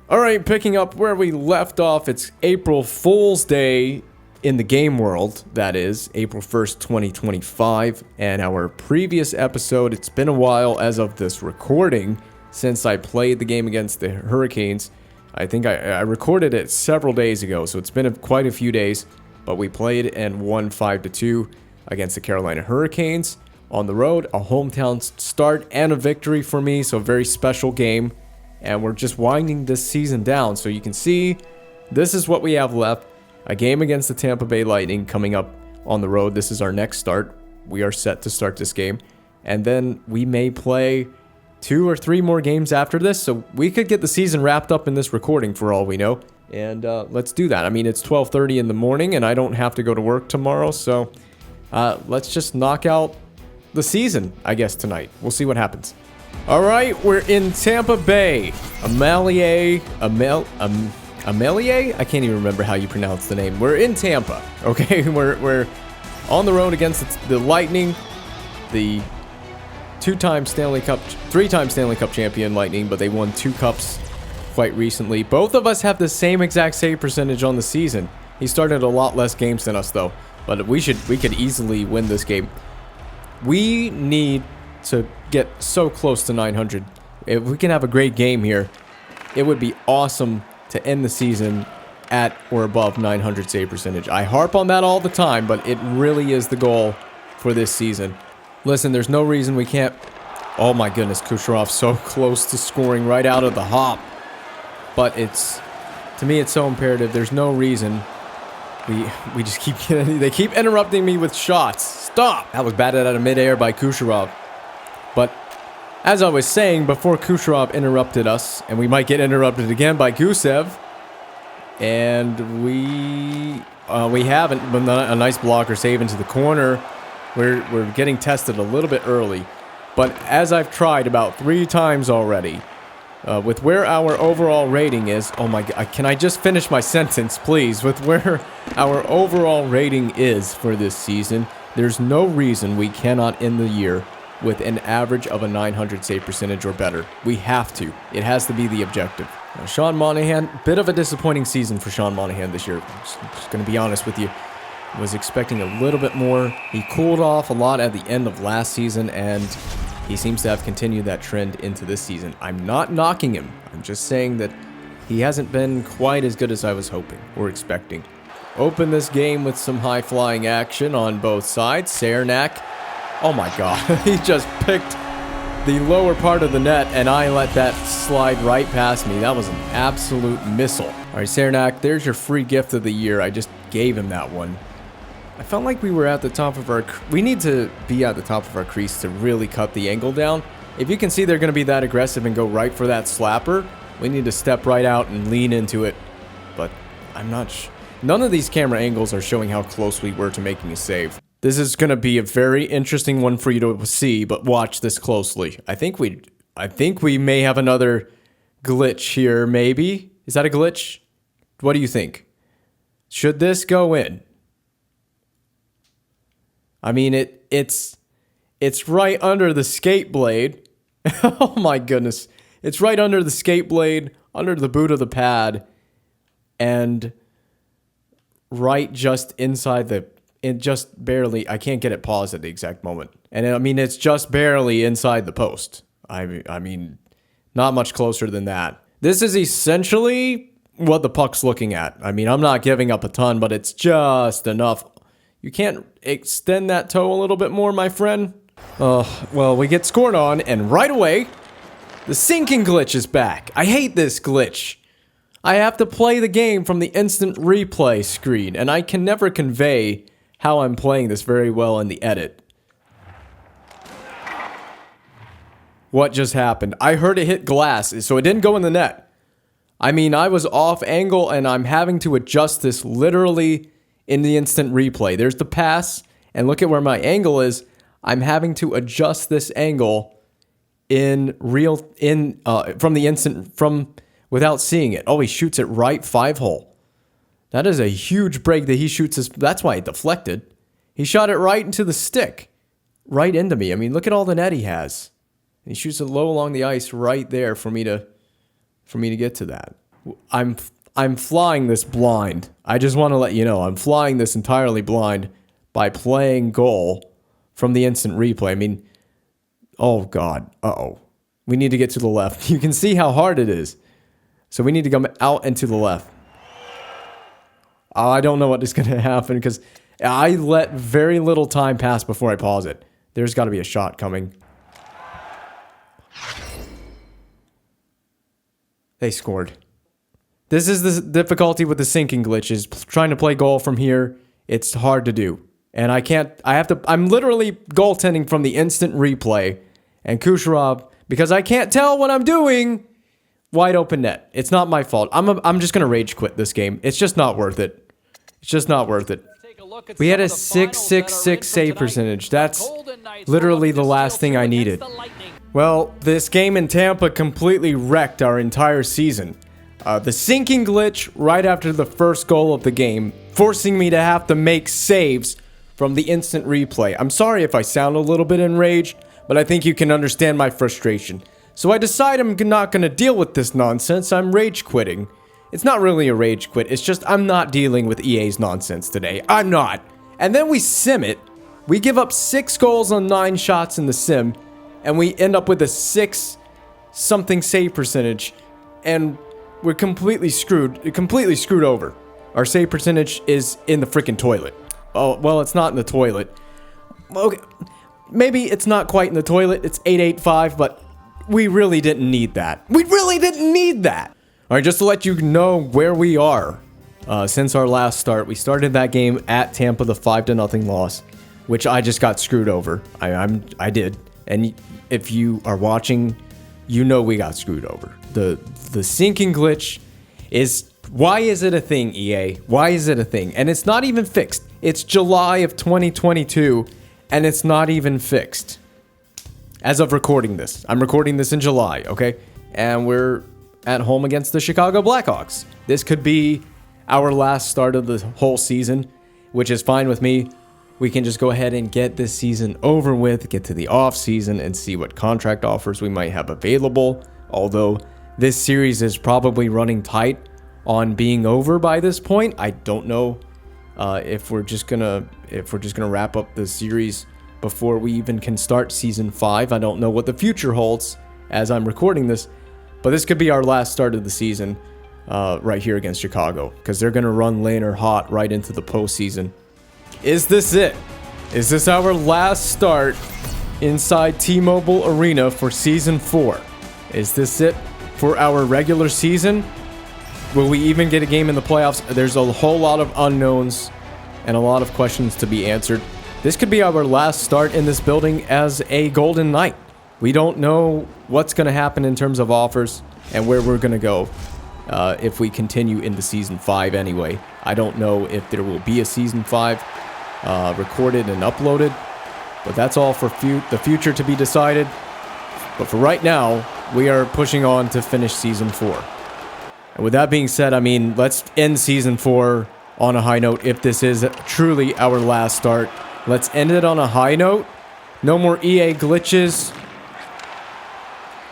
All right, picking up where we left off, it's April Fool's Day in the game world, that is, April 1st, 2025, and our previous episode, it's been a while as of this recording since I played the game against the Hurricanes. I think I recorded it several days ago, so it's been quite a few days, but we played and won 5-2 against the Carolina Hurricanes on the road, a hometown start and a victory for me, so a very special game. And we're just winding this season down. So you can see this is what we have left. A game against the Tampa Bay Lightning coming up on the road. This is our next start. We are set to start this game. And then we may play 2 or 3 more games after this. So we could get the season wrapped up in this recording for all we know. And let's do that. I mean, it's 12:30 in the morning and I don't have to go to work tomorrow. So let's just knock out the season, I guess, tonight. We'll see what happens. All right, we're in Tampa Bay. Amalie? I can't even remember how you pronounce the name. We're in Tampa, okay? We're on the road against the Lightning, the 3-time Stanley Cup champion Lightning, but they won 2 cups quite recently. Both of us have the same exact save percentage on the season. He started a lot less games than us, though, but we could easily win this game. We need to get so close to 900. If we can have a great game here, it would be awesome to end the season at or above 900 save percentage. I harp on that all the time, but it really is the goal for this season. Listen, there's no reason we can't... Oh my goodness, Kucherov so close to scoring right out of the hop. But to me, it's so imperative. There's no reason we just keep getting... They keep interrupting me with shots. Stop! That was batted out of midair by Kucherov. But as I was saying, before Kucherov interrupted us, and we might get interrupted again by Gusev, and we haven't, but a nice blocker save into the corner. We're getting tested a little bit early, but as I've tried about 3 times already, with where our overall rating is, oh my God, can I just finish my sentence, please? With where our overall rating is for this season, there's no reason we cannot end the year with an average of a 900 save percentage or better. We have to. It has to be the objective. Now, Sean Monahan, bit of a disappointing season for Sean Monahan this year. Just going to be honest with you. Was expecting a little bit more. He cooled off a lot at the end of last season, and he seems to have continued that trend into this season. I'm not knocking him. I'm just saying that he hasn't been quite as good as I was hoping or expecting. Open this game with some high-flying action on both sides. Cernak. Oh my God, he just picked the lower part of the net and I let that slide right past me. That was an absolute missile. All right, Cernak, there's your free gift of the year. I just gave him that one. I felt like we were at the top of our... We need to be at the top of our crease to really cut the angle down. If you can see they're going to be that aggressive and go right for that slapper, we need to step right out and lean into it. But I'm not... None of these camera angles are showing how close we were to making a save. This is going to be a very interesting one for you to see, but watch this closely. I think we may have another glitch here, maybe. Is that a glitch? What do you think? Should this go in? I mean, it's right under the skate blade. Oh my goodness. It's right under the skate blade, under the boot of the pad, and right just inside just barely, I can't get it paused at the exact moment. And I mean, it's just barely inside the post. I mean, not much closer than that. This is essentially what the puck's looking at. I mean, I'm not giving up a ton, but it's just enough. You can't extend that toe a little bit more, my friend? Well, we get scored on, and right away, the sinking glitch is back. I hate this glitch. I have to play the game from the instant replay screen, and I can never convey how I'm playing this very well in the edit. What just happened? I heard it hit glass, so it didn't go in the net. I mean, I was off angle, and I'm having to adjust this literally in the instant replay. There's the pass, and look at where my angle is. I'm having to adjust this angle without seeing it. Oh, he shoots it right 5-hole. That is a huge break that he shoots. That's why it deflected. He shot it right into the stick, right into me. I mean, look at all the net he has. He shoots it low along the ice right there for me to get to that. I'm flying this blind. I just want to let you know I'm flying this entirely blind by playing goal from the instant replay. I mean, oh God, we need to get to the left. You can see how hard it is. So we need to come out and to the left. I don't know what is going to happen because I let very little time pass before I pause it. There's got to be a shot coming. They scored. This is the difficulty with the sinking glitches. Trying to play goal from here, it's hard to do. And I'm literally goaltending from the instant replay. And Kucherov, because I can't tell what I'm doing, wide open net. It's not my fault. I'm just going to rage quit this game. It's just not worth it. It's just not worth it. We had a 666 save percentage. That's literally the last thing I needed. Well, this game in Tampa completely wrecked our entire season. The sinking glitch right after the first goal of the game, forcing me to have to make saves from the instant replay. I'm sorry if I sound a little bit enraged, but I think you can understand my frustration. So I decide I'm not going to deal with this nonsense. I'm rage quitting. It's not really a rage quit. It's just I'm not dealing with EA's nonsense today. I'm not. And then we sim it. We give up 6 goals on 9 shots in the sim, and we end up with a 6-something save percentage, and we're completely screwed over. Our save percentage is in the freaking toilet. Oh, well, it's not in the toilet. Okay, maybe it's not quite in the toilet. It's 885, but we really didn't need that. We really didn't need that. All right, just to let you know where we are since our last start. We started that game at Tampa, the 5-0 loss, which I just got screwed over. I did. And if you are watching, you know we got screwed over. The sinking glitch is, why is it a thing, EA? Why is it a thing? And it's not even fixed. It's July of 2022, and it's not even fixed. As of recording this. I'm recording this in July, okay? And we're at home against the Chicago Blackhawks. This could be our last start of the whole season, which is fine with me. We can just go ahead and get this season over with, get to the off season, and see what contract offers we might have available. Although this series is probably running tight on being over by this point. I don't know if we're just gonna wrap up the series before we even can start season 5. I don't know what the future holds as I'm recording this, but this could be our last start of the season right here against Chicago, because they're gonna run Lehner hot right into the postseason. Is this it? Is this our last start inside T-Mobile Arena for Season 4? Is this it for our regular season? Will we even get a game in the playoffs? There's a whole lot of unknowns and a lot of questions to be answered. This could be our last start in this building as a Golden Knight. We don't know what's going to happen in terms of offers and where we're going to go if we continue into Season 5 anyway. I don't know if there will be a Season 5 recorded and uploaded, but that's all for the future to be decided. But for right now, we are pushing on to finish Season 4. And with that being said, I mean, let's end Season 4 on a high note. If this is truly our last start, let's end it on a high note. No more EA glitches.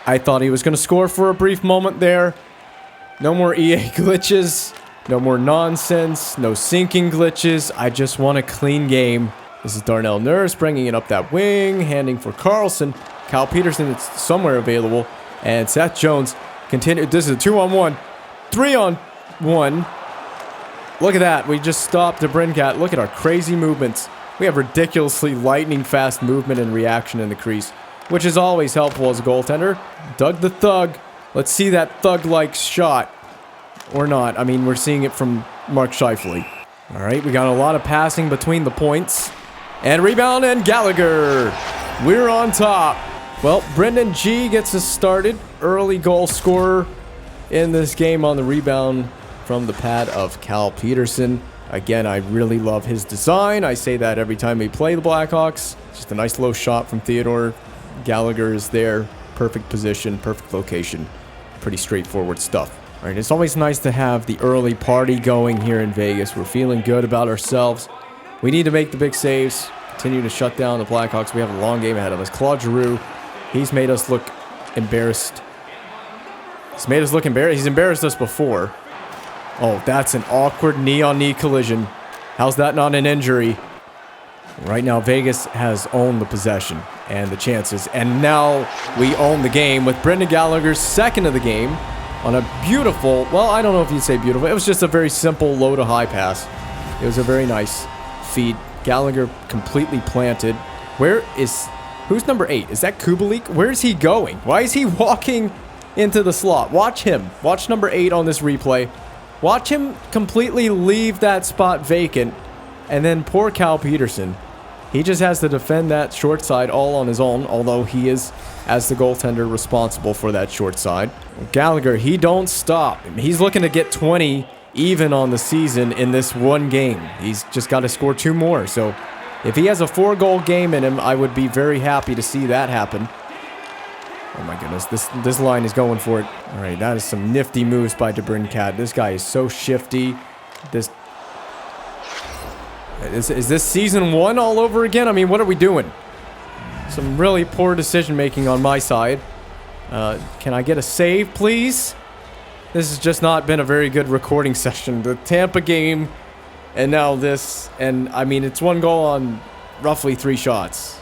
I thought he was going to score for a brief moment there. No more EA glitches. No more nonsense. No sinking glitches. I just want a clean game. This is Darnell Nurse bringing it up that wing, handing for Carlson. Cal Peterson is somewhere available. And Seth Jones continued. This is a 2-on-1. 3-on-1. Look at that. We just stopped the Brincat. Look at our crazy movements. We have ridiculously lightning fast movement and reaction in the crease, which is always helpful as a goaltender. Doug the Thug. Let's see that thug-like shot. Or not. I mean, we're seeing it from Mark Scheifele. All right, we got a lot of passing between the points. And rebound, and Gallagher. We're on top. Well, Brendan G gets us started. Early goal scorer in this game on the rebound from the pad of Cal Peterson. Again, I really love his design. I say that every time we play the Blackhawks. Just a nice low shot from Theodore. Gallagher is there. Perfect position, perfect location. Pretty straightforward stuff. All right, it's always nice to have the early party going here in Vegas. We're feeling good about ourselves. We need to make the big saves, continue to shut down the Blackhawks. We have a long game ahead of us. Claude Giroux, he's made us look embarrassed He's made us look embarrassed. He's embarrassed us before. Oh, that's an awkward knee-on-knee collision. How's that not an injury? Right now, Vegas has owned the possession and the chances. And now we own the game with Brendan Gallagher's second of the game on a beautiful, well, I don't know if you'd say beautiful. It was just a very simple low to high pass. It was a very nice feed. Gallagher completely planted. Who's number 8? Is that Kubalik? Where is he going? Why is he walking into the slot? Watch him. Watch number 8 on this replay. Watch him completely leave that spot vacant. And then poor Cal Peterson. He just has to defend that short side all on his own, although he is, as the goaltender, responsible for that short side. Gallagher, he don't stop. He's looking to get 20 even on the season in this one game. He's just got to score 2 more. So if he has a 4-goal game in him, I would be very happy to see that happen. Oh my goodness, this line is going for it. All right, that is some nifty moves by DeBrincat. This guy is so shifty. Is this season 1 all over again? I mean, what are we doing? Some really poor decision making on my side. Can I get a save, please? This has just not been a very good recording session. The Tampa game, and now this, and I mean, it's 1 goal on roughly 3 shots.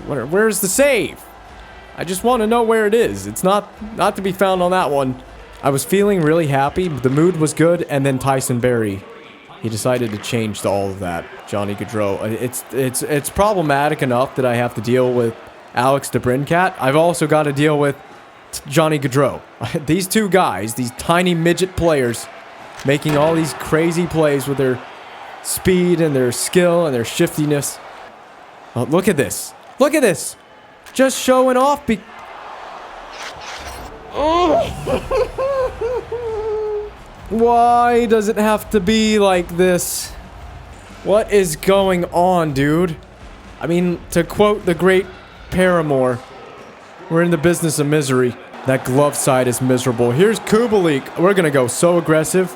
Where's the save? I just want to know where it is. It's not to be found on that one. I was feeling really happy. The mood was good, and then Tyson Barrie, he decided to change to all of that. Johnny Gaudreau. It's problematic enough that I have to deal with Alex DeBrincat. I've also got to deal with Johnny Gaudreau. These 2 guys, these tiny midget players, making all these crazy plays with their speed and their skill and their shiftiness. Oh, look at this. Look at this. Just showing off. Why does it have to be like this? What is going on, dude? I mean, to quote the great Paramore, we're in the business of misery. That glove side is miserable. Here's Kubalik. We're going to go so aggressive.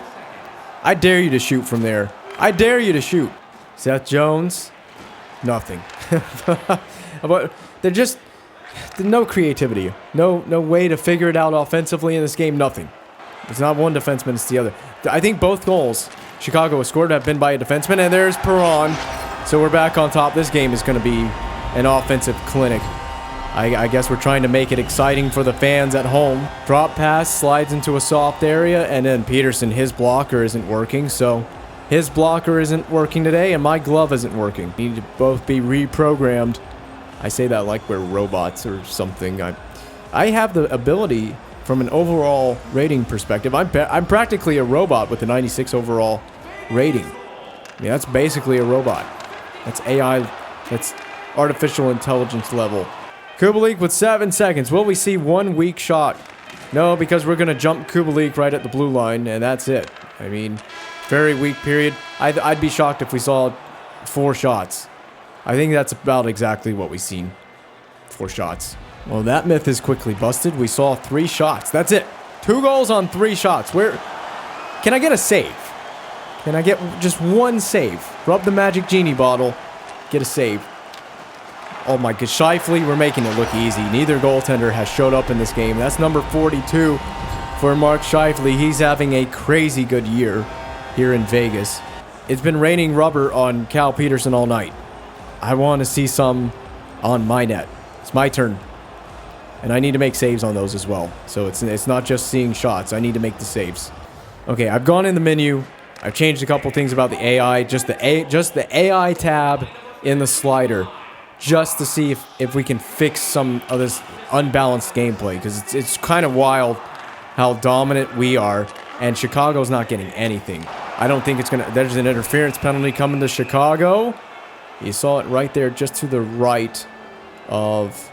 I dare you to shoot from there. I dare you to shoot. Seth Jones. Nothing. But there's no creativity. No way to figure it out offensively in this game. Nothing. It's not one defenseman, it's the other. I think both goals Chicago has scored have been by a defenseman, and there's Perron. So we're back on top. This game is going to be an offensive clinic. I guess we're trying to make it exciting for the fans at home. Drop pass, slides into a soft area, and then Peterson, his blocker isn't working, so his blocker isn't working today, and my glove isn't working. Need to both be reprogrammed. I say that like we're robots or something. I have the ability, from an overall rating perspective, I'm practically a robot with a 96 overall rating. I mean, that's basically a robot. That's AI. That's artificial intelligence level. Kubalik with 7 seconds. Will we see 1 weak shot? No, because we're going to jump Kubalik right at the blue line, and that's it. I mean, very weak period. I'd be shocked if we saw 4 shots. I think that's about exactly what we've seen. 4 shots. Well, that myth is quickly busted. We saw 3 shots. That's it. 2 goals on 3 shots. Where? Can I get a save? Can I get just 1 save? Rub the magic genie bottle. Get a save. Oh my god, Scheifele, we're making it look easy. Neither goaltender has showed up in this game. That's number 42 for Mark Scheifele. He's having a crazy good year here in Vegas. It's been raining rubber on Cal Peterson all night. I want to see some on my net. It's my turn. And I need to make saves on those as well. So it's not just seeing shots. I need to make the saves. Okay, I've gone in the menu. I've changed a couple things about the AI. Just the AI tab in the slider. Just to see if we can fix some of this unbalanced gameplay. Because it's kind of wild how dominant we are. And Chicago's not getting anything. I don't think it's going to... There's an interference penalty coming to Chicago. You saw it right there just to the right of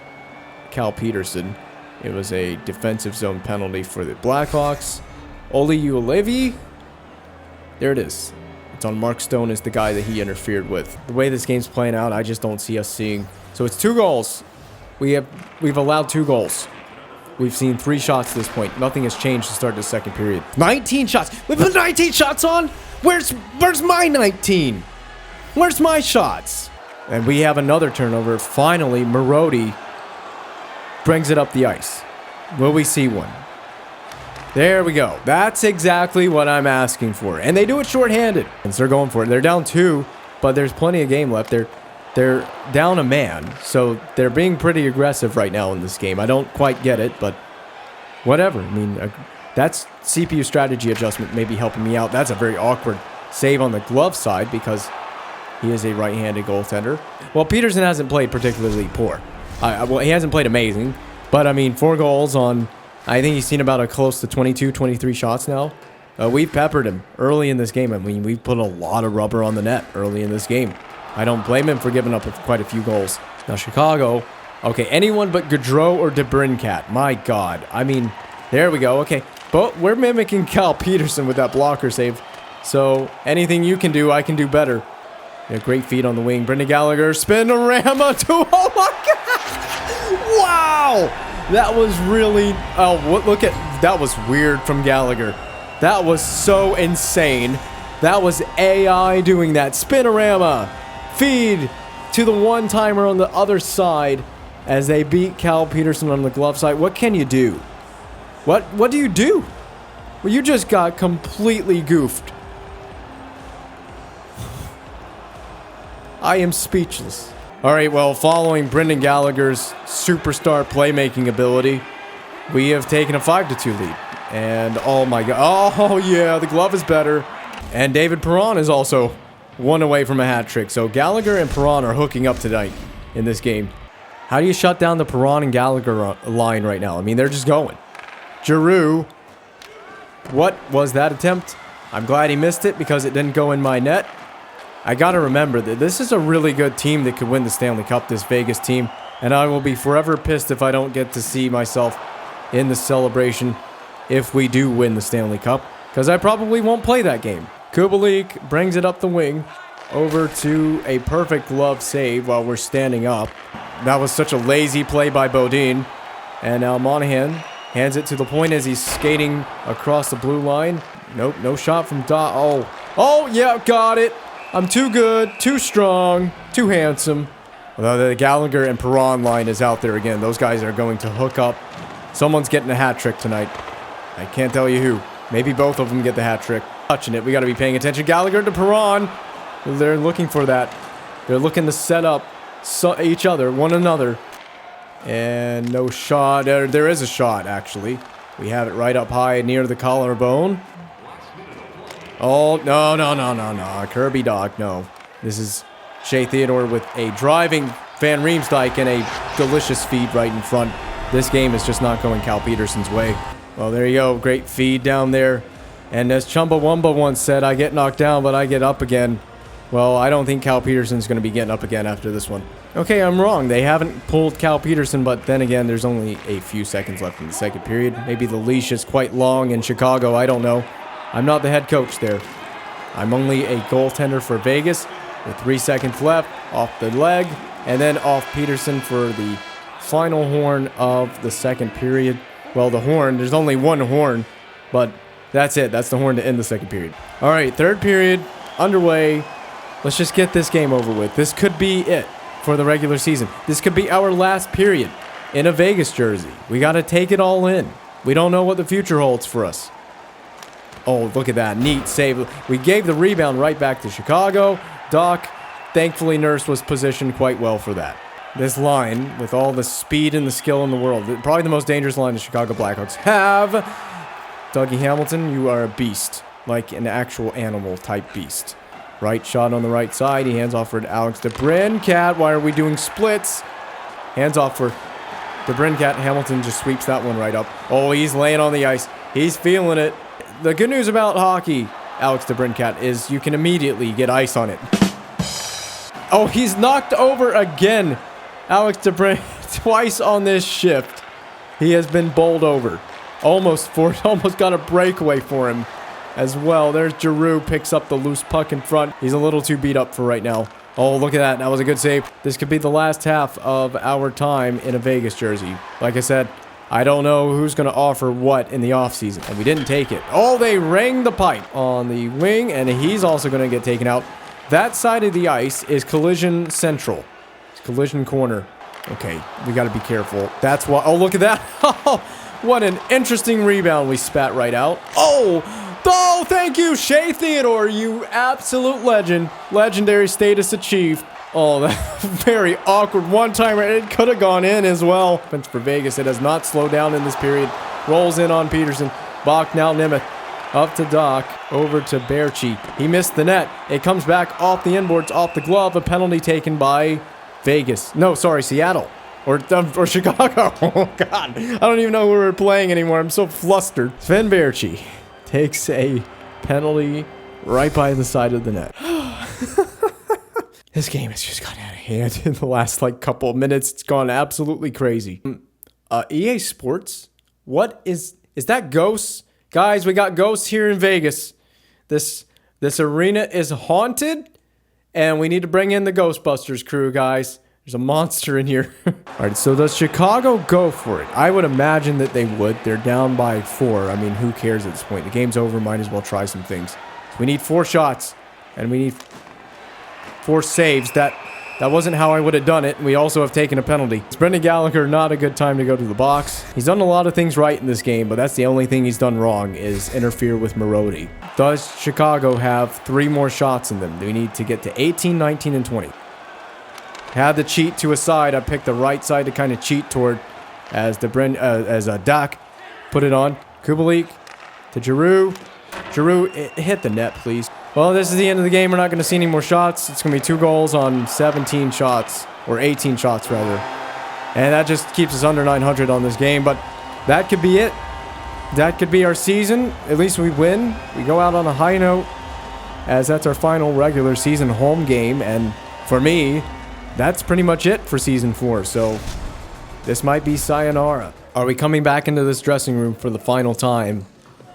Cal Peterson. It was a defensive zone penalty for the Blackhawks. Oli Ulevi. There it is. It's on Mark Stone as the guy that he interfered with. The way this game's playing out, I just don't see us seeing. So it's 2 goals. We've allowed 2 goals. We've seen 3 shots to this point. Nothing has changed to start the second period. 19 shots. We put 19 shots on? Where's my 19? Where's my shots? And we have another turnover. Finally, Marody brings it up the ice. Will we see one? There we go. That's exactly what I'm asking for. And they do it shorthanded. And so they're going for it. They're down 2, but there's plenty of game left. They're down a man. So they're being pretty aggressive right now in this game. I don't quite get it, but whatever. I mean, that's CPU strategy adjustment maybe helping me out. That's a very awkward save on the glove side because he is a right-handed goaltender. Well, Peterson hasn't played particularly poor. Well, he hasn't played amazing, but I mean, 4 goals on, I think he's seen about a close to 22, 23 shots now. We've peppered him early in this game. I mean, we've put a lot of rubber on the net early in this game. I don't blame him for giving up quite a few goals. Now, Chicago, okay, anyone but Gaudreau or DeBrincat. My God. I mean, there we go. Okay, but we're mimicking Cal Peterson with that blocker save. So anything you can do, I can do better. Yeah, great feed on the wing. Brendan Gallagher, spin-a-rama to, oh my God! Wow! That was really, look at, that was weird from Gallagher. That was so insane. That was AI doing that. Spin-a-rama. Feed to the one-timer on the other side as they beat Cal Peterson on the glove side. What can you do? What do you do? Well, you just got completely goofed. I am speechless. All right, well, following Brendan Gallagher's superstar playmaking ability, we have taken a 5-2 lead. And oh my God, oh yeah, the glove is better. And David Perron is also 1 away from a hat trick. So Gallagher and Perron are hooking up tonight in this game. How do you shut down the Perron and Gallagher line right now? I mean, they're just going. Giroux, what was that attempt? I'm glad he missed it because it didn't go in my net. I got to remember that this is a really good team that could win the Stanley Cup, this Vegas team. And I will be forever pissed if I don't get to see myself in the celebration if we do win the Stanley Cup, because I probably won't play that game. Kubalik brings it up the wing over to a perfect glove save while we're standing up. That was such a lazy play by Bodine. And now Monahan hands it to the point as he's skating across the blue line. Nope, no shot from Oh, yeah, got it. I'm too good, too strong, too handsome. Although the Gallagher and Perron line is out there again. Those guys are going to hook up. Someone's getting a hat trick tonight. I can't tell you who. Maybe both of them get the hat trick. Touching it. We got to be paying attention. Gallagher to Perron. They're looking for that. They're looking to set up each other, one another. And no shot. There is a shot, actually. We have it right up high near the collarbone. Oh, no. Kirby Dog, no. This is Shea Theodore with a driving Van Riemsdyk and a delicious feed right in front. This game is just not going Cal Peterson's way. Well, there you go. Great feed down there. And as Chumbawamba once said, I get knocked down, but I get up again. Well, I don't think Cal Peterson's going to be getting up again after this one. Okay, I'm wrong. They haven't pulled Cal Peterson, but then again, there's only a few seconds left in the second period. Maybe the leash is quite long in Chicago. I don't know. I'm not the head coach there. I'm only a goaltender for Vegas with 3 seconds left off the leg and then off Peterson for the final horn of the second period. Well, the horn, there's only one horn, but that's it. That's the horn to end the second period. All right, third period underway. Let's just get this game over with. This could be it for the regular season. This could be our last period in a Vegas jersey. We got to take it all in. We don't know what the future holds for us. Oh, look at that. Neat save. We gave the rebound right back to Chicago. Doc, thankfully, Nurse was positioned quite well for that. This line, with all the speed and the skill in the world, probably the most dangerous line the Chicago Blackhawks have. Dougie Hamilton, you are a beast. Like an actual animal type beast. Right shot on the right side. He hands off for Alex DeBrincat. Why are we doing splits? Hands off for DeBrincat. Hamilton just sweeps that one right up. Oh, he's laying on the ice. He's feeling it. The good news about hockey, Alex DeBrincat, is you can immediately get ice on it. Oh, he's knocked over again. Alex DeBrincat, twice on this shift. He has been bowled over. Almost got a breakaway for him as well. There's Giroux, picks up the loose puck in front. He's a little too beat up for right now. Oh, look at that. That was a good save. This could be the last half of our time in a Vegas jersey. Like I said, I don't know who's going to offer what in the offseason, and we didn't take it. Oh, they rang the pipe on the wing, and he's also going to get taken out. That side of the ice is collision central. It's collision corner. Okay, we got to be careful. That's why. Oh, look at that. What an interesting rebound we spat right out. Oh, thank you, Shea Theodore, you absolute legend. Legendary status achieved. Oh, that very awkward one-timer. It could have gone in as well. Offense for Vegas. It has not slowed down in this period. Rolls in on Peterson. Bach now Nemeth. Up to Doc. Over to Berchi. He missed the net. It comes back off the inboards, off the glove. A penalty taken by Vegas. No, sorry, Seattle. Or Chicago. Oh, God. I don't even know who we're playing anymore. I'm so flustered. Sven Berchi takes a penalty right by the side of the net. This game has just gotten out of hand in the last, couple of minutes. It's gone absolutely crazy. EA Sports? What is that ghosts? Guys, we got ghosts here in Vegas. This arena is haunted, and we need to bring in the Ghostbusters crew, guys. There's a monster in here. All right, so does Chicago go for it? I would imagine that they would. They're down by 4. I mean, who cares at this point? The game's over. Might as well try some things. We need 4 shots, and we need 4 saves. That wasn't how I would have done it. We also have taken a penalty. It's Brendan Gallagher, not a good time to go to the box. He's done a lot of things right in this game, but that's the only thing he's done wrong is interfere with Marodi. Does Chicago have 3 more shots in them? We need to get to 18, 19, and 20. Had the cheat to a side. I picked the right side to kind of cheat toward as Dak put it on. Kubalik to Giroux. Giroux, hit the net, please. Well, this is the end of the game. We're not going to see any more shots. It's going to be 2 goals on 17 shots, or 18 shots, rather. And that just keeps us under 900 on this game, but that could be it. That could be our season. At least we win. We go out on a high note, as that's our final regular season home game, and for me, that's pretty much it for Season 4, so this might be sayonara. Are we coming back into this dressing room for the final time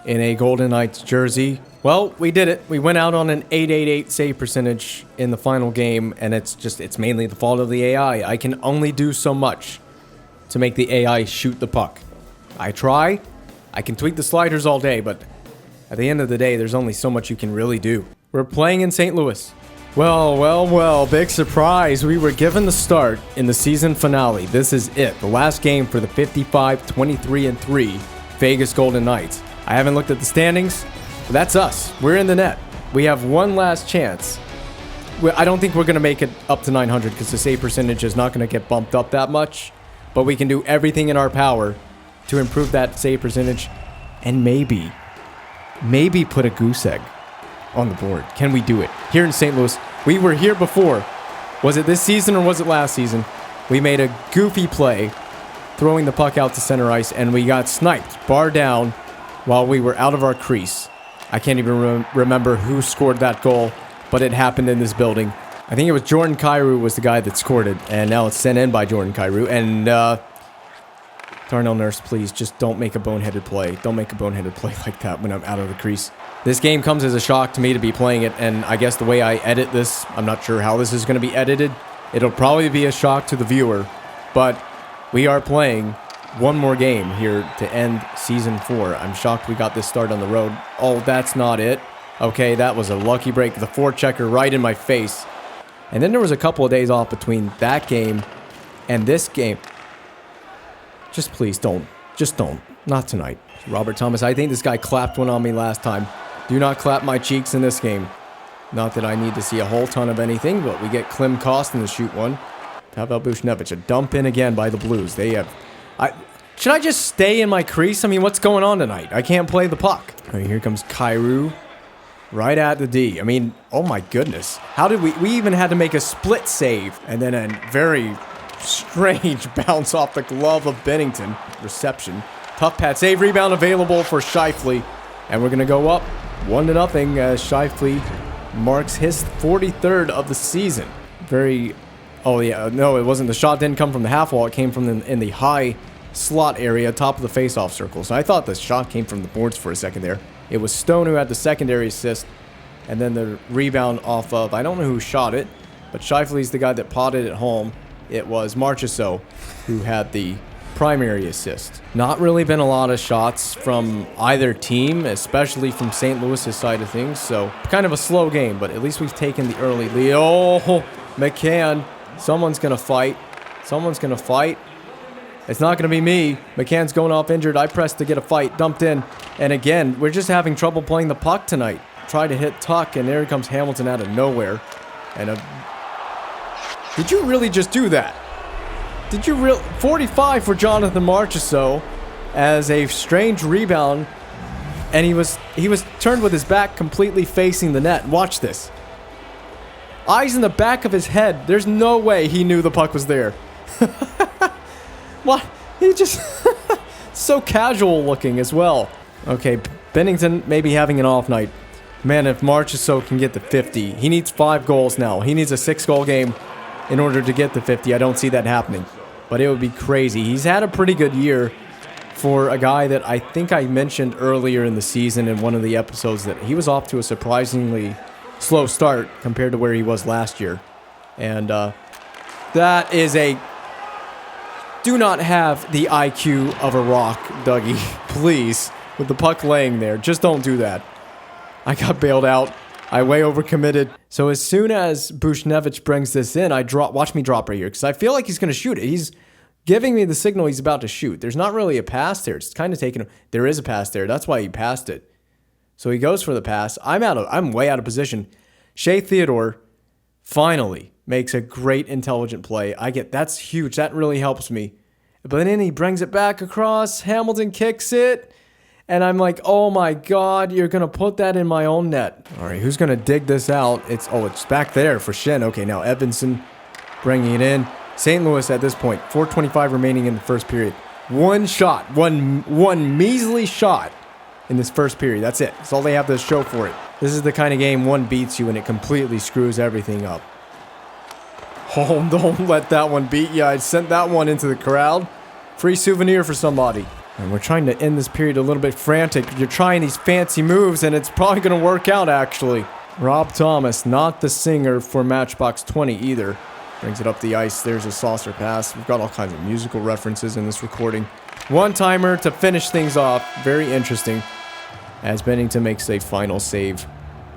in a Golden Knights jersey? Well, we did it. We went out on an 888 save percentage in the final game, and it's mainly the fault of the AI. I can only do so much to make the AI shoot the puck. I try. I can tweak the sliders all day, but at the end of the day, there's only so much you can really do. We're playing in St. Louis. Well, big surprise. We were given the start in the season finale. This is it. The last game for the 55-23-3 Vegas Golden Knights. I haven't looked at the standings, but that's us. We're in the net. We have one last chance. I don't think we're going to make it up to 900 because the save percentage is not going to get bumped up that much, but we can do everything in our power to improve that save percentage and maybe put a goose egg on the board. Can we do it? Here in St. Louis, we were here before. Was it this season or was it last season? We made a goofy play, throwing the puck out to center ice, and we got sniped, bar down, while we were out of our crease. I can't even remember who scored that goal, but it happened in this building. I think it was Jordan Kyrou was the guy that scored it, and now it's sent in by Jordan Kyrou, and Darnell Nurse, please, just don't make a boneheaded play. Don't make a boneheaded play like that when I'm out of the crease. This game comes as a shock to me to be playing it, and I guess the way I edit this, I'm not sure how this is going to be edited. It'll probably be a shock to the viewer, but we are playing one more game here to end Season 4. I'm shocked we got this start on the road. Oh, that's not it. Okay, that was a lucky break. The forechecker right in my face. And then there was a couple of days off between that game and this game. Just please don't. Just don't. Not tonight. Robert Thomas, I think this guy clapped one on me last time. Do not clap my cheeks in this game. Not that I need to see a whole ton of anything, but we get Klim Kostin to shoot one. Pavel Buchnevich, a dump in again by the Blues. They have... Should I just stay in my crease? I mean, what's going on tonight? I can't play the puck. All right, here comes Kyrou. Right at the D. I mean, oh my goodness. How did we even had to make a split save. And then a very strange bounce off the glove of Bennington. Reception. Tough pad save. Rebound available for Scheifele. And we're going to go up 1-0 as Scheifele marks his 43rd of the season. Oh yeah, no, it wasn't. The shot didn't come from the half wall. It came from in the high slot area, top of the face-off circle. So I thought the shot came from the boards for a second there. It was Stone who had the secondary assist, and then the rebound off of, I don't know who shot it, but Scheifele's the guy that potted it home. It was Marchessault who had the primary assist. Not really been a lot of shots from either team, especially from St. Louis's side of things, so kind of a slow game, but at least we've taken the early lead. Oh, McCann. Someone's going to fight. Someone's going to fight. It's not going to be me. McCann's going off injured. I pressed to get a fight. Dumped in. And again, we're just having trouble playing the puck tonight. Try to hit Tuck, and there comes Hamilton out of nowhere. And did you really just do that? Did you really? 45 for Jonathan Marchessault as a strange rebound. And he was turned with his back completely facing the net. Watch this. Eyes in the back of his head. There's no way he knew the puck was there. What? He just... so casual looking as well. Okay, Bennington may be having an off night. Man, if Marchessault can get to 50, he needs 5 goals now. He needs a 6-goal game in order to get to 50. I don't see that happening. But it would be crazy. He's had a pretty good year for a guy that I think I mentioned earlier in the season in one of the episodes that he was off to a surprisingly slow start compared to where he was last year. And that is a... Do not have the IQ of a rock, Dougie. Please. With the puck laying there. Just don't do that. I got bailed out. I way overcommitted. So as soon as Buchnevich brings this in, watch me drop right here. Because I feel like he's going to shoot it. He's giving me the signal he's about to shoot. There's not really a pass there. It's kind of taking... There is a pass there. That's why he passed it. So he goes for the pass. I'm way out of position. Shea Theodore finally makes a great intelligent play. That's huge. That really helps me. But then he brings it back across. Hamilton kicks it. And I'm like, oh my God, you're going to put that in my own net. All right, who's going to dig this out? It's back there for Shen. Okay, now Edvinsson bringing it in. St. Louis at this point, 4:25 remaining in the first period. One shot, one measly shot in this first period. That's it. That's all they have to show for it. This is the kind of game one beats you and it completely screws everything up. Oh, don't let that one beat you. I sent that one into the crowd. Free souvenir for somebody. And we're trying to end this period a little bit frantic. You're trying these fancy moves, and it's probably going to work out, actually. Rob Thomas, not the singer for Matchbox 20 either. Brings it up the ice. There's a saucer pass. We've got all kinds of musical references in this recording. One-timer to finish things off. Very interesting. As Bennington makes a final save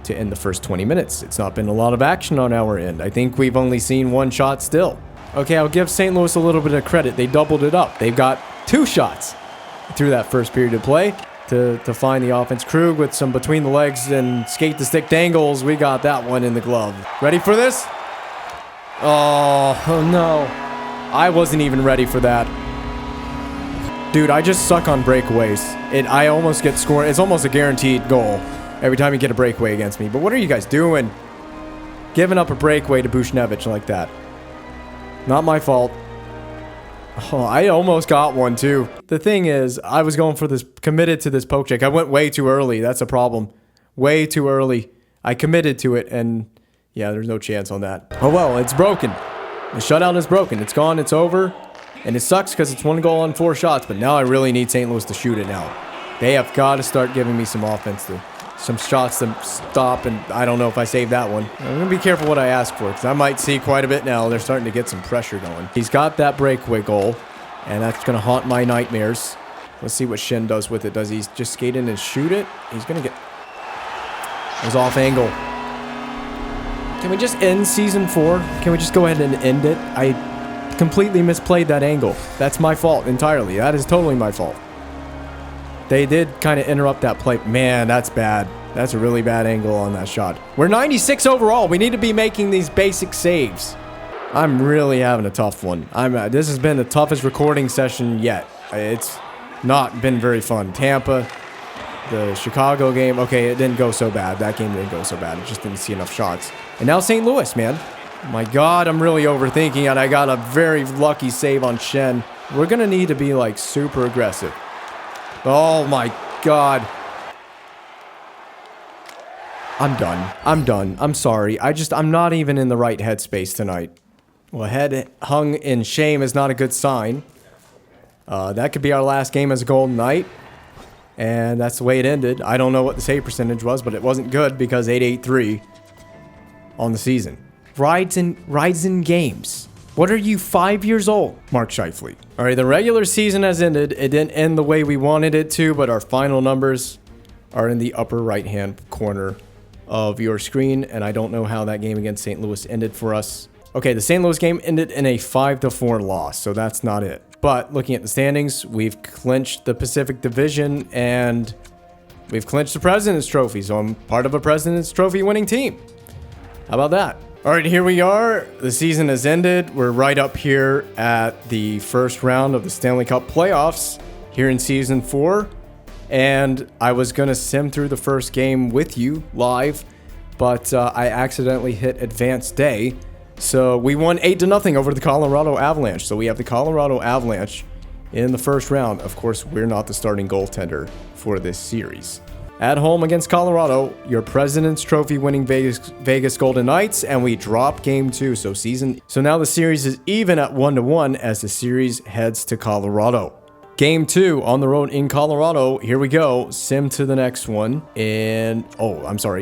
to end the first 20 minutes. It's not been a lot of action on our end. I think we've only seen one shot still. Okay, I'll give St. Louis a little bit of credit. They doubled it up. They've got 2 shots through that first period of play to find the offense. Krug with some between the legs and skate the stick dangles. We got that one in the glove. Ready for this? Oh no. I wasn't even ready for that. Dude, I just suck on breakaways. I almost get scored. It's almost a guaranteed goal every time you get a breakaway against me. But what are you guys doing? Giving up a breakaway to Buchnevich like that. Not my fault. Oh, I almost got one too. The thing is, I was going for this, committed to this poke check. I went way too early. That's a problem. Way too early. I committed to it, and yeah, there's no chance on that. Oh well, it's broken. The shutout is broken. It's gone. It's over. And it sucks because it's 1 goal on 4 shots, but now I really need St. Louis to shoot it now. They have got to start giving me some offense, some shots to stop, and I don't know if I saved that one. I'm going to be careful what I ask for, because I might see quite a bit now. They're starting to get some pressure going. He's got that breakaway goal, and that's going to haunt my nightmares. Let's see what Shen does with it. Does he just skate in and shoot it? He's going to get... It was off angle. Can we just end Season 4? Can we just go ahead and end it? I completely misplayed that angle. That's my fault entirely. That is totally my fault. They did kind of interrupt that play. Man, that's bad. That's a really bad angle on that shot. We're 96 overall. We need to be making these basic saves. I'm really having a tough one. This has been the toughest recording session yet. It's not been very fun. Tampa, the Chicago game. Okay, it didn't go so bad. That game didn't go so bad. It just didn't see enough shots. And now St. Louis, man. My God, I'm really overthinking it. I got a very lucky save on Shen. We're going to need to be, like, super aggressive. Oh, my God. I'm done. I'm done. I'm sorry. I'm not even in the right headspace tonight. Well, head hung in shame is not a good sign. That could be our last game as a Golden Knight. And that's the way it ended. I don't know what the save percentage was, but it wasn't good because 883 on the season. Rides in games. What are you, 5 years old? Mark Scheifele. All right, the regular season has ended. It didn't end the way we wanted it to, but our final numbers are in the upper right-hand corner of your screen, and I don't know how that game against St. Louis ended for us. Okay, the St. Louis game ended in a 5-4 loss, so that's not it. But looking at the standings, we've clinched the Pacific Division and we've clinched the President's Trophy. So I'm part of a President's Trophy winning team. How about that? All right, here we are. The season has ended. We're right up here at the first round of the Stanley Cup playoffs here in Season 4. And I was going to sim through the first game with you live, but I accidentally hit Advanced Day. So we won 8-0 over the Colorado Avalanche. So we have the Colorado Avalanche in the first round. Of course, we're not the starting goaltender for this series. At home against Colorado, your President's Trophy winning Vegas Golden Knights, and we drop game 2. So now the series is even at 1-1 as the series heads to Colorado. Game 2 on the road in Colorado. Here we go. Sim to the next one. And,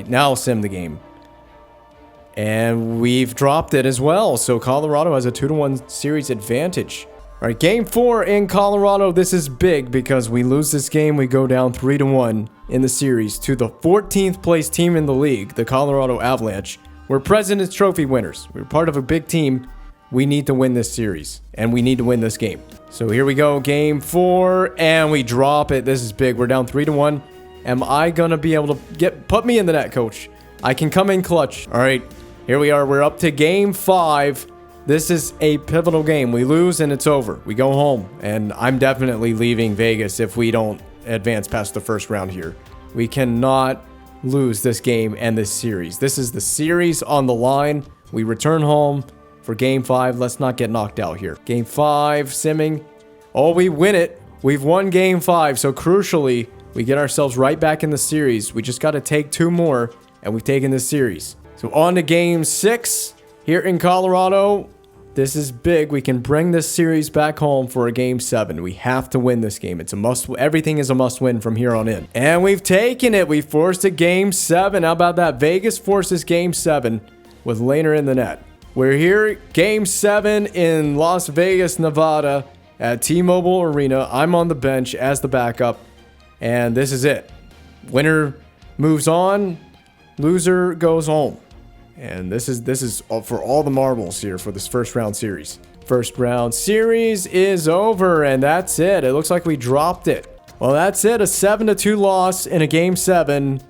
now sim the game. And we've dropped it as well. So Colorado has a 2-1 series advantage. All right, game 4 in Colorado. This is big because we lose this game. We go down 3-1 in the series to the 14th place team in the league, the Colorado Avalanche. We're President's Trophy winners. We're part of a big team. We need to win this series, and we need to win this game. So here we go, game 4, and we drop it. This is big. We're down 3-1. Am I going to be able to put me in the net, coach? I can come in clutch. All right, here we are. We're up to game 5. This is a pivotal game. We lose, and it's over. We go home, and I'm definitely leaving Vegas if we don't advance past the first round here. We cannot lose this game and this series. This is the series on the line. We return home for game 5. Let's not get knocked out here. Game 5, simming. Oh, we win it. We've won game 5. So crucially, we get ourselves right back in the series. We just got to take 2 more, and we've taken this series. So on to game 6 here in Colorado. This is big. We can bring this series back home for a game 7. We have to win this game. It's a must. Everything is a must win from here on in. And we've taken it. We forced a game 7. How about that? Vegas forces game 7 with Lehner in the net. We're here, game 7 in Las Vegas, Nevada at T-Mobile Arena. I'm on the bench as the backup, and this is it. Winner moves on, loser goes home. And this is for all the marbles here for this first round series. First round series is over, and that's it. It looks like we dropped it. Well, that's it. A 7-2 loss in a game 7.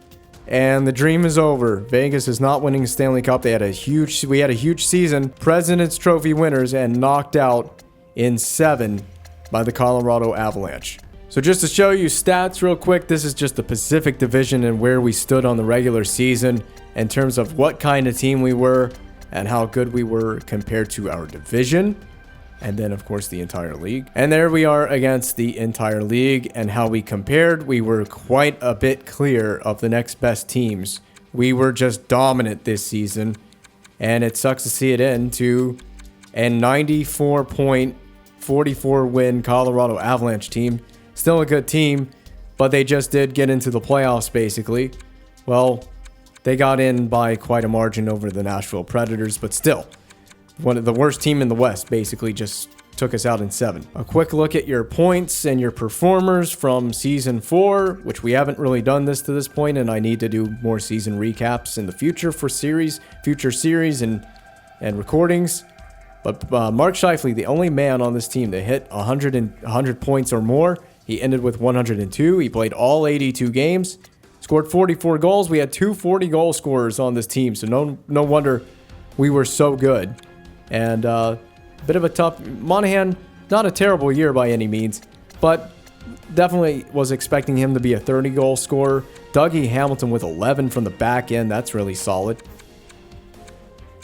And the dream is over. Vegas is not winning a Stanley Cup. We had a huge season. President's Trophy winners and knocked out in 7 by the Colorado Avalanche. So just to show you stats real quick, this is just the Pacific Division and where we stood on the regular season in terms of what kind of team we were and how good we were compared to our division. And then, of course, the entire league. And there we are against the entire league and how we compared. We were quite a bit clear of the next best teams. We were just dominant this season. And it sucks to see it end to a 94.44 win Colorado Avalanche team. Still a good team, but they just did get into the playoffs, basically. Well, they got in by quite a margin over the Nashville Predators, but still. One of the worst team in the West basically just took us out in 7. A quick look at your points and your performers from Season 4, which we haven't really done this to this point, and I need to do more season recaps in the future for future series and recordings. But Mark Scheifele, the only man on this team that hit 100 points or more. He ended with 102. He played all 82 games, scored 44 goals. We had 2 40-goal scorers on this team, so no wonder we were so good. And bit of a tough Monahan, not a terrible year by any means, but definitely was expecting him to be a 30-goal scorer. Dougie Hamilton with 11 from the back end. That's really solid.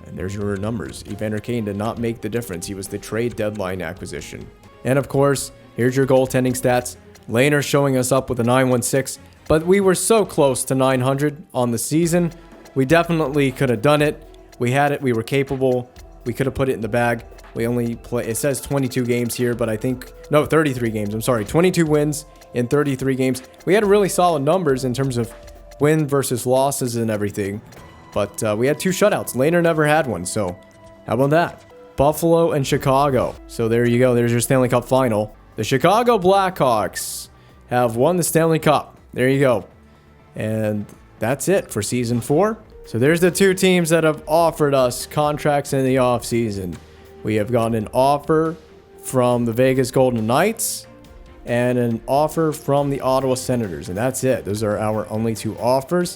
And there's your numbers. Evander Kane did not make the difference. He was the trade deadline acquisition. And of course, here's your goaltending stats. Lehner showing us up with a 916, but we were so close to 900 on the season. We definitely could have done it. We had it. We were capable. We could have put it in the bag. We only play, it says 22 games here, but 33 games. I'm sorry, 22 wins in 33 games. We had really solid numbers in terms of win versus losses and everything. But we had 2 shutouts. Lehner never had one, so how about that? Buffalo and Chicago. So there you go. There's your Stanley Cup final. The Chicago Blackhawks have won the Stanley Cup. There you go. And that's it for Season 4. So there's the 2 teams that have offered us contracts in the offseason. We have gotten an offer from the Vegas Golden Knights and an offer from the Ottawa Senators. And that's it. Those are our only 2 offers.